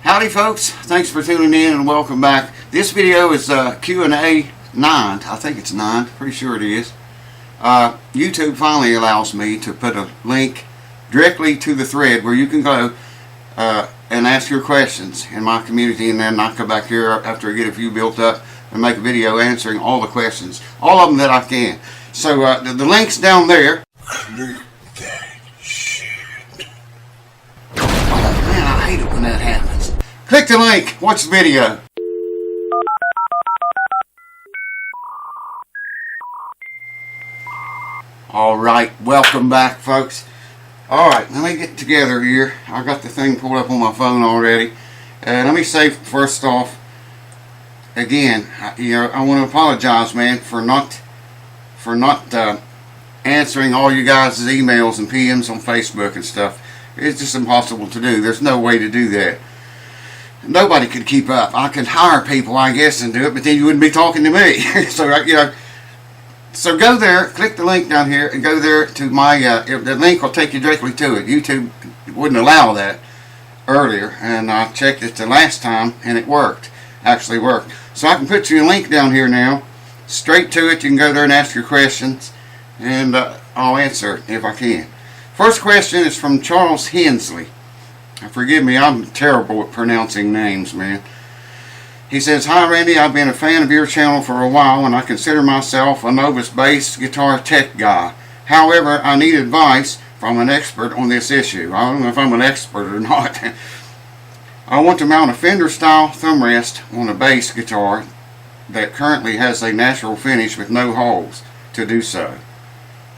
Howdy folks, thanks for tuning in and welcome back. This video is Q&A 9, I think it's 9, pretty sure it is. YouTube finally allows me to put a link directly to the thread where you can go and ask your questions in my community, and then I come back here after I get a few built up and make a video answering all the questions, all of them that I can. So the link's down there. Click that shit. Oh man, I hate it when that happens. Click the link, watch the video. Alright, welcome back folks. Alright, let me get together here. I got the thing pulled up on my phone already. Let me say first off, again, I want to apologize, man, for not answering all you guys' emails and PMs on Facebook and stuff. It's just impossible to do. There's no way to do that. Nobody could keep up. I could hire people, I guess, and do it, but then you wouldn't be talking to me. So go there, click the link down here, and go there to my, the link will take you directly to it. YouTube wouldn't allow that earlier, and I checked it the last time, and it worked. Actually worked. So I can put you a link down here now, straight to it. You can go there and ask your questions, and I'll answer it if I can. First question is from Charles Hensley. Forgive me, I'm terrible at pronouncing names, man. He says, "Hi Randy, I've been a fan of your channel for a while and I consider myself a novice bass guitar tech guy. However, I need advice from an expert on this issue." I don't know if I'm an expert or not. I want to mount a Fender style thumb rest on a bass guitar that currently has a natural finish with no holes to do so.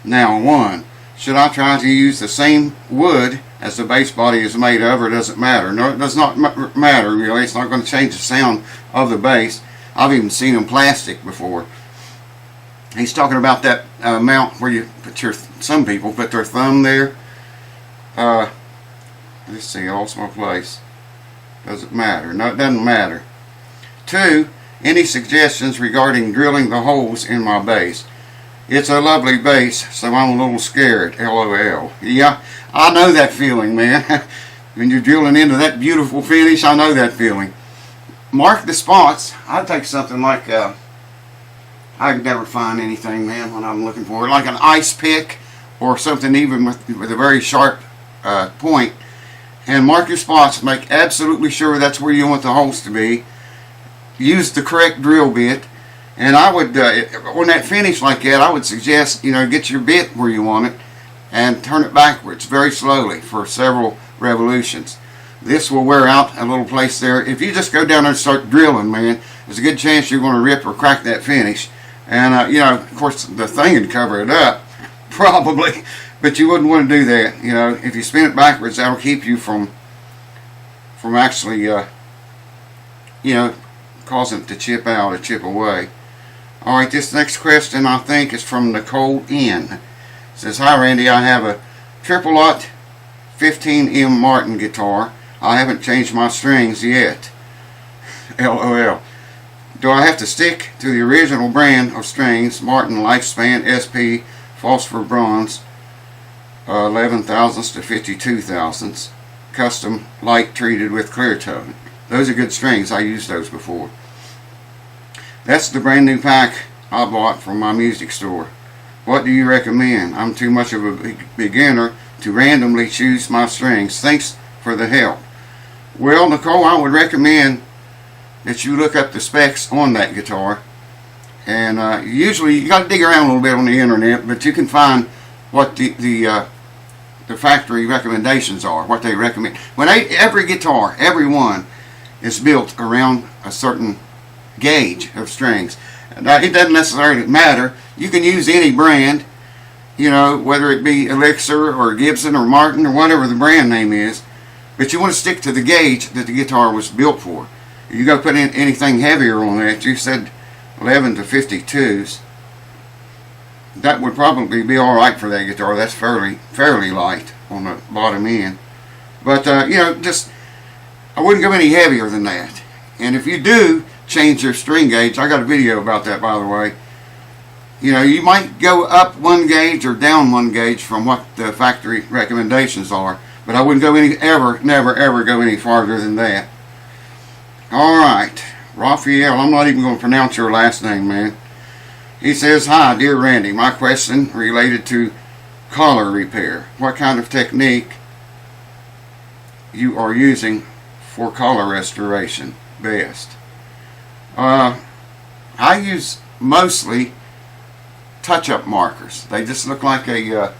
Now, 1. Should I try to use the same wood as the bass body is made of, or does it matter? No, it does not matter really. It's not going to change the sound of the bass. I've even seen them plastic before. He's talking about that mount where you put some people put their thumb there. Let's see, I lost my place. Does it matter? No, it doesn't matter. 2. Any suggestions regarding drilling the holes in my bass? It's a lovely bass, so I'm a little scared. LOL. Yeah, I know that feeling, man. When you're drilling into that beautiful finish, I know that feeling. Mark the spots. I'd take something like, I could never find anything, man, when I'm looking for it. Like an ice pick or something even with a very sharp point. And mark your spots. Make absolutely sure that's where you want the holes to be. Use the correct drill bit. And I would, on that finish like that, I would suggest, get your bit where you want it and turn it backwards very slowly for several revolutions. This will wear out a little place there. If you just go down there and start drilling, man, there's a good chance you're going to rip or crack that finish. And, of course, the thing would cover it up, probably, but you wouldn't want to do that. If you spin it backwards, that'll keep you from actually, causing it to chip out or chip away. Alright, this next question I think is from Nicole N. It says, "Hi Randy, I have a triple aught 15M Martin guitar. I haven't changed my strings yet. LOL. Do I have to stick to the original brand of strings, Martin Lifespan SP Phosphor Bronze 11 thousandths to 52 thousandths, custom light treated with clear tone? Those are good strings. I used those before. That's the brand new pack I bought from my music store. What do you recommend? I'm too much of a beginner to randomly choose my strings. Thanks for the help." Well, Nicole, I would recommend that you look up the specs on that guitar. And usually you got to dig around a little bit on the internet, but you can find what the factory recommendations are, what they recommend. Every guitar, every one, is built around a certain gauge of strings. Now, it doesn't necessarily matter. You can use any brand, whether it be Elixir or Gibson or Martin or whatever the brand name is, but you want to stick to the gauge that the guitar was built for. If you go put in anything heavier on that, you said 11 to 52s, that would probably be alright for that guitar. That's fairly light on the bottom end. But, I wouldn't go any heavier than that. And if you do change your string gauge, I got a video about that, by the way. You might go up one gauge or down one gauge from what the factory recommendations are, but I wouldn't go never ever go any farther than that. Alright, Raphael, I'm not even going to pronounce your last name, man. He says, "Hi, dear Randy. My question related to collar repair. What kind of technique you are using for collar restoration best?" I use mostly touch-up markers. They just look like a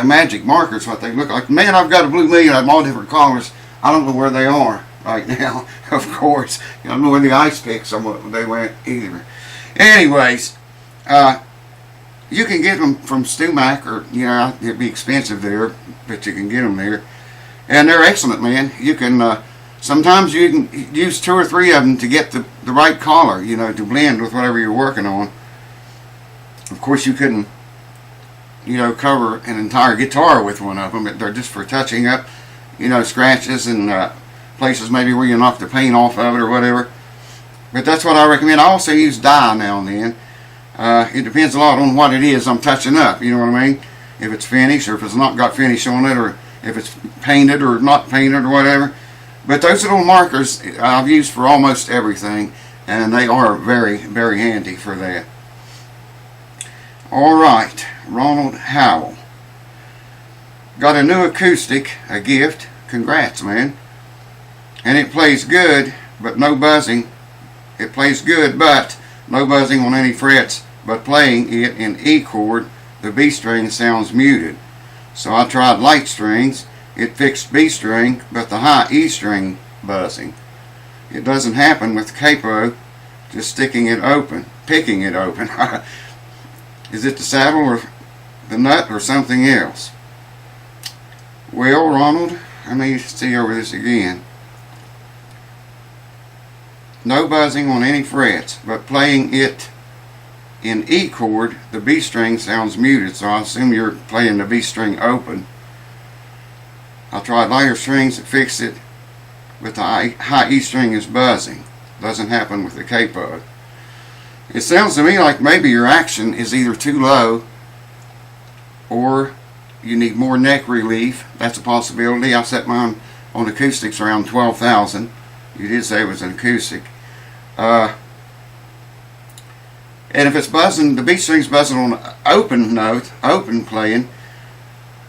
magic marker. Is what they look like. Man, I've got a Blue Million. I have all different colors. I don't know where they are right now. Of course, I don't know where the ice picks they went either. Anyways, you can get them from Stumac, or it'd be expensive there, but you can get them there, and they're excellent, man. You can sometimes you can use 2 or 3 of them to get the right collar, to blend with whatever you're working on. Of course, you couldn't, cover an entire guitar with one of them. They're just for touching up, scratches and places maybe where you knock the paint off of it or whatever. But that's what I recommend. I also use dye now and then. It depends a lot on what it is I'm touching up, you know what I mean? If it's finished, or if it's not got finish on it, or if it's painted or not painted or whatever. But those little markers I've used for almost everything, and they are very, very handy for that. Alright, Ronald Howell. Got a new acoustic, a gift. Congrats, man. And it plays good, but no buzzing. It plays good, but no buzzing on any frets, but playing it in E chord, the B string sounds muted. So I tried light strings. It fixed B string, but the high E string buzzing. It doesn't happen with capo, just picking it open. Is it the saddle or the nut or something else? Well, Ronald, let me see over this again. No buzzing on any frets, but playing it in E chord, the B string sounds muted, so I assume you're playing the B string open. I tried lighter strings to fix it, but the high E string is buzzing. Doesn't happen with the capo. It sounds to me like maybe your action is either too low, or you need more neck relief. That's a possibility. I set mine on acoustics around 12,000. You did say it was an acoustic. And if it's buzzing, the B string's buzzing on an open note, open playing,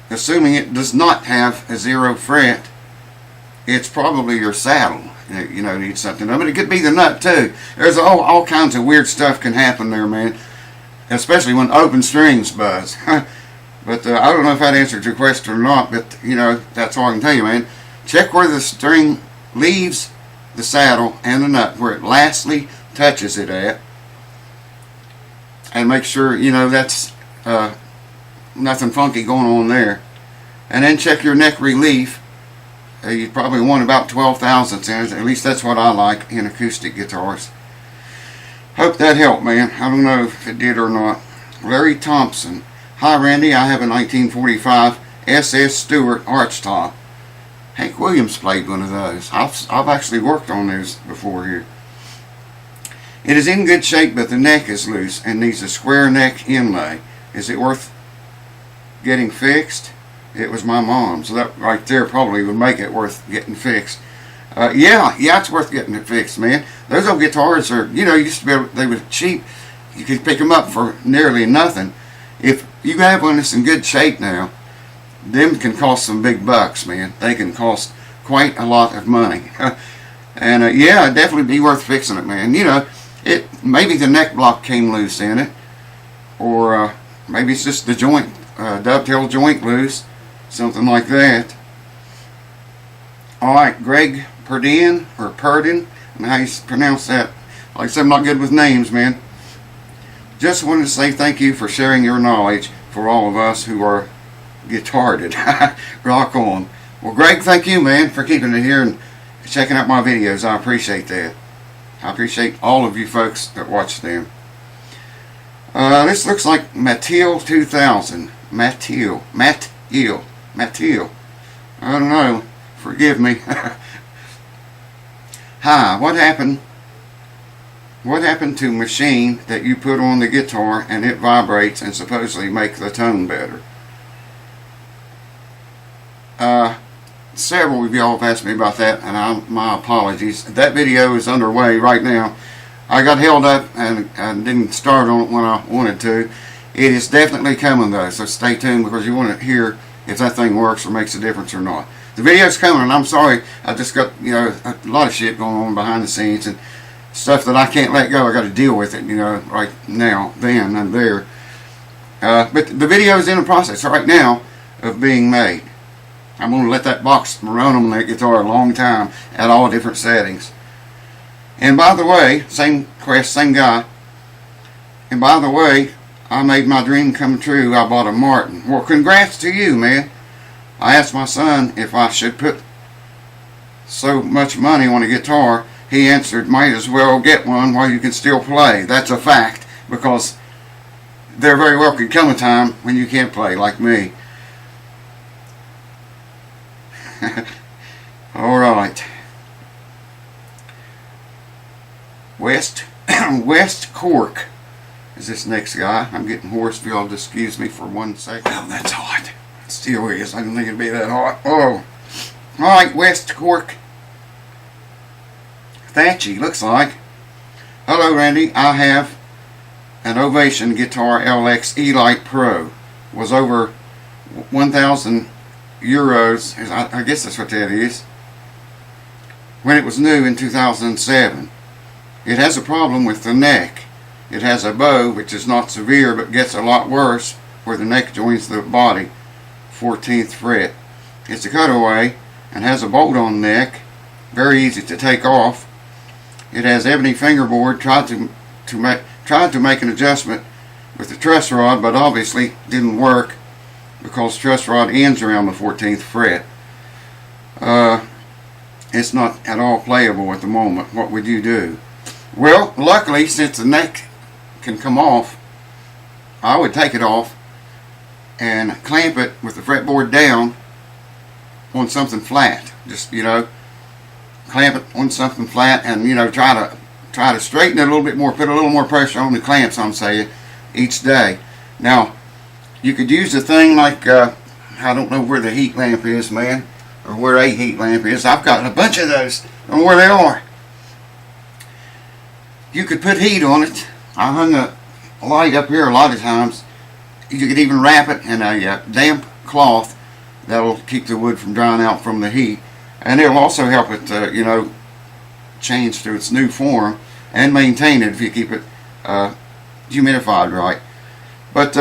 assuming it does not have a 0 fret, it's probably your saddle. Needs something. But it could be the nut too. There's all kinds of weird stuff can happen there, man. Especially when open strings buzz. But I don't know if that answered your question or not, but that's all I can tell you, man. Check where the string leaves the saddle and the nut, where it lastly touches it at, and make sure that's nothing funky going on there. And then check your neck relief. You probably want about 12 thousandths in it. At least that's what I like in acoustic guitars. Hope that helped, man. I don't know if it did or not. Larry Thompson. Hi, Randy. I have a 1945 SS Stewart archtop. Hank Williams played one of those. I've actually worked on those before here. It is in good shape, but the neck is loose and needs a square neck inlay. Is it worth getting fixed? It was my mom's. So that right there probably would make it worth getting fixed. Yeah, it's worth getting it fixed, man. Those old guitars are, used to be able, they were cheap. You could pick them up for nearly nothing. If you have one that's in good shape now, them can cost some big bucks, man. They can cost quite a lot of money. And yeah, it'd definitely be worth fixing it, man. Maybe the neck block came loose in it, or maybe it's just the joint, dovetail joint loose, something like that. Alright, Greg Purdin, or Purdin, and how you pronounce that. Like I said, I'm not good with names, man. Just wanted to say thank you for sharing your knowledge for all of us who are guitarded. Rock on. Well, Greg, thank you, man, for keeping it here and checking out my videos. I appreciate that. I appreciate all of you folks that watch them. This looks like Mattil 2000. Mattil. I don't know. Forgive me. Hi, what happened to machine that you put on the guitar and it vibrates and supposedly make the tone better? several of y'all have asked me about that, and my apologies. That video is underway right now. I got held up and didn't start on it when I wanted to. It is definitely coming though, so stay tuned because you want to hear if that thing works or makes a difference or not. The video's coming, and I'm sorry, I just got, you know, a lot of shit going on behind the scenes and stuff that I can't let go. I got to deal with it, you know, right now, then and there. But the video is in the process right now of being made. I'm going to let that box run on that guitar a long time at all different settings. And by the way, same quest, same guy. And by the way, I made my dream come true. I bought a Martin. Well, congrats to you, man. I asked my son if I should put so much money on a guitar. He answered, might as well get one while you can still play. That's a fact, because there very well could come a time when you can't play like me. Alright. West Cork is this next guy. I'm getting hoarse, if y'all just excuse me for 1 second. Oh, that's hot. It still is. I didn't think it'd be that hot. Oh. Alright, West Cork. Thatchy, looks like. Hello, Randy. I have an Ovation Guitar LX E-Lite Pro. Was over 1,000 euros. I guess that's what that is. When it was new in 2007. It has a problem with the neck. It has a bow, which is not severe, but gets a lot worse where the neck joins the body, 14th fret. It's a cutaway and has a bolt on neck, very easy to take off. It has ebony fingerboard. Tried to make an adjustment with the truss rod, but obviously didn't work because truss rod ends around the 14th fret. It's not at all playable at the moment. What would you do? Well, luckily, since the neck can come off, I would take it off and clamp it with the fretboard down on something flat. Just, you know, clamp it on something flat and, you know, try to straighten it a little bit more, put a little more pressure on the clamps, I'm saying, each day. Now, you could use a thing like, I don't know where the heat lamp is, man, or where a heat lamp is. I've got a bunch of those. I don't know where they are. You could put heat on it. I hung a light up here a lot of times. You could even wrap it in a damp cloth that'll keep the wood from drying out from the heat, and it'll also help it, you know, change to its new form and maintain it if you keep it humidified right. But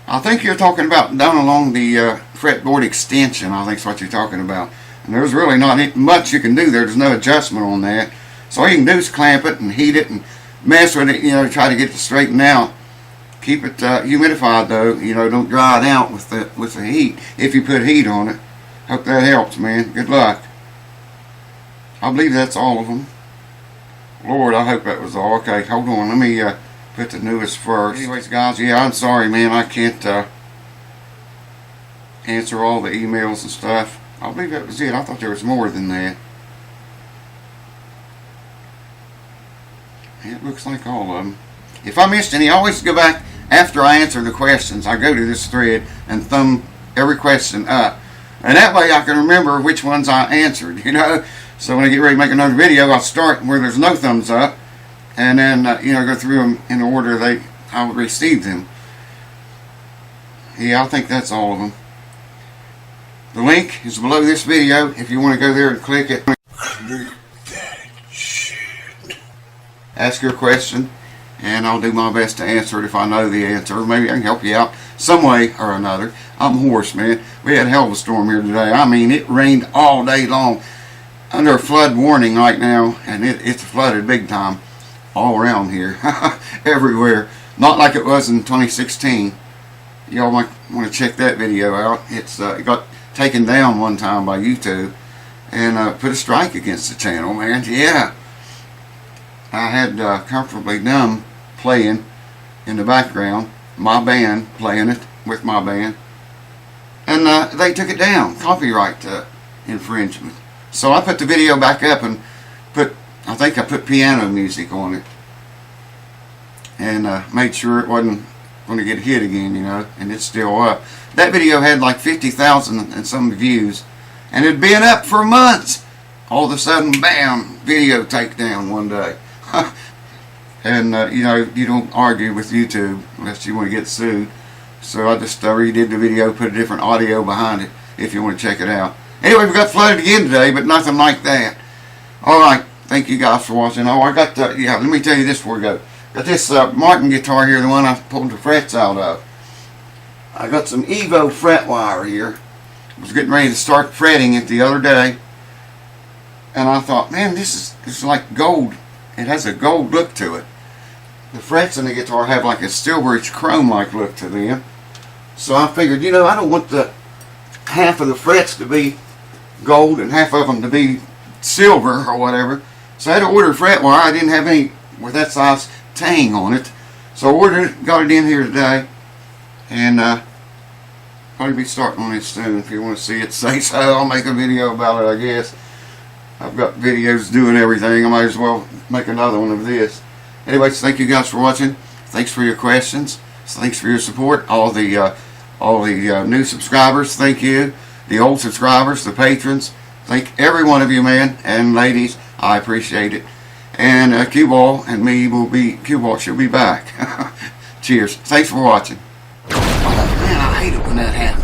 I think you're talking about down along the fretboard extension. I think that's what you're talking about. And there's really not much you can do there. There's no adjustment on that. So all you can do is clamp it and heat it and mess with it, you know, try to get it straightened out. Keep it humidified though, you know, don't dry it out with the heat if you put heat on it. Hope that helps, man. Good luck. I believe that's all of them. Lord, I hope that was all. Okay, hold on. Let me put the newest first. Anyways, guys, yeah, I'm sorry, man. I can't answer all the emails and stuff. I believe that was it. I thought there was more than that. It looks like all of them. If I missed any, I always go back after I answer the questions. I go to this thread and thumb every question up. And that way I can remember which ones I answered, you know. So when I get ready to make another video, I'll start where there's no thumbs up. And then, you know, go through them in the order I received them. Yeah, I think that's all of them. The link is below this video if you want to go there and click it. Click that shit. Ask your question, and I'll do my best to answer it if I know the answer. Maybe I can help you out some way or another. I'm hoarse, man. We had a hell of a storm here today. I mean, it rained all day long. Under a flood warning right now, and it's flooded big time all around here. Everywhere. Not like it was in 2016. Y'all might want to check that video out. It got taken down one time by YouTube and put a strike against the channel, man. Yeah. I had Comfortably Numb playing in the background, my band playing it with my band, and they took it down, copyright infringement. So I put the video back up and I think I put piano music on it and made sure it wasn't going to get hit again, you know, and it's still up. That video had like 50,000 and some views, and it had been up for months. All of a sudden, bam, video takedown one day. And, you know, you don't argue with YouTube unless you want to get sued. So I just redid the video, put a different audio behind it if you want to check it out. Anyway, we got flooded again today, but nothing like that. Alright, thank you guys for watching. Oh, I got, yeah, let me tell you this before we go. Got this Martin guitar here, the one I pulled the frets out of. I got some Evo fret wire here. I was getting ready to start fretting it the other day. And I thought, man, this is like gold. It has a gold look to it. The frets in the guitar have like a silverish chrome-like look to them. So I figured, you know, I don't want the half of the frets to be gold and half of them to be silver or whatever. So I had to order fret wire. I didn't have any with that size tang on it. So I ordered it, got it in here today. And probably be starting on it soon. If you want to see it, say so. I'll make a video about it, I guess. I've got videos doing everything. I might as well make another one of this. Anyways, thank you guys for watching. Thanks for your questions. Thanks for your support. All the new subscribers, thank you. The old subscribers, the patrons, thank every one of you, man and ladies. I appreciate it. And Q-Ball and me will be, Q-Ball should be back. Cheers. Thanks for watching. Oh man, I hate it when that happens.